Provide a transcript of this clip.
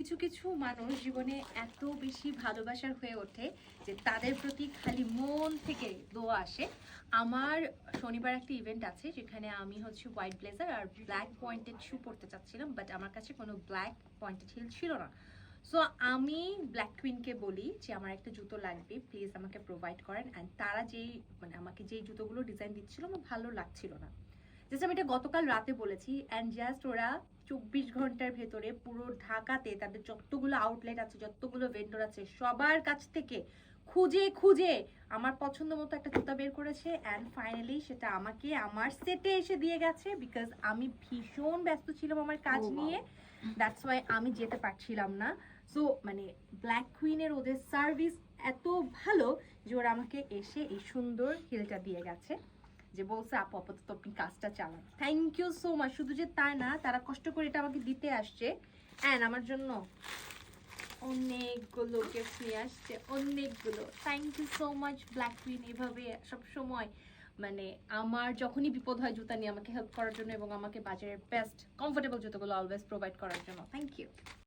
কিছু কিছু মানুষ জীবনে এত বেশি ভালোবাসার হয়ে ওঠে যে তাদের প্রতি খালি মন থেকে দোয়া আসে। আমার শনিবার একটা ইভেন্ট আছে যেখানে আমি হচ্ছে হোয়াইট ব্লেজার আর ব্ল্যাক পয়েন্টেড শু পরতে চাচ্ছিলাম, বাট আমার কাছে কোনো ব্ল্যাক পয়েন্টেড হিল ছিল না। সো আমি ব্ল্যাক কুইনকে বলি যে আমার একটা জুতো লাগবে, প্লিজ আমাকে প্রোভাইড করেন। অ্যান্ড তারা যেই আমাকে যেই জুতোগুলো ডিজাইন দিচ্ছিল আমার ভালো লাগছিল না। জাস্ট আমি এটা গতকাল রাতে বলেছি, অ্যান্ড জাস্ট ওরা 24 ঘন্টার ভেতরে পুরো ঢাকাতে তাদের যতগুলো আউটলেট আছে, যতগুলো ভেন্ডর আছে, সবার কাছ থেকে খুঁজে খুঁজে আমার পছন্দ মতো একটা জুতা বের করেছে। অ্যান্ড ফাইনালি সেটা আমাকে আমার সেটে এসে দিয়ে গেছে, বিকজ আমি ভীষণ ব্যস্ত ছিলাম আমার কাজ নিয়ে। দ্যাটস ওয়াই আমি যেতে পারছিলাম না। সো ব্ল্যাক কুইনের ওদের সার্ভিস এত ভালো যে ওরা আমাকে এসে এই সুন্দর হিলটা দিয়ে গেছে, যে বলছে আপু আপাতত আপনি কাজটা চালান। Thank you so much. শুধু যে তাই না, তারা কষ্ট করে এটা আমাকে দিতে আসছে, অ্যান্ড আমার জন্য অনেকগুলো গিফট নিয়ে আসছে, অনেকগুলো। Thank you so much black queen, এভাবে সবসময় আমার যখনই বিপদ হয় জুতা নিয়ে আমাকে হেল্প করার জন্য এবং আমাকে বাজারের বেস্ট কমফোর্টেবল জুতোগুলো অলওয়েজ প্রোভাইড করার জন্য। Thank you.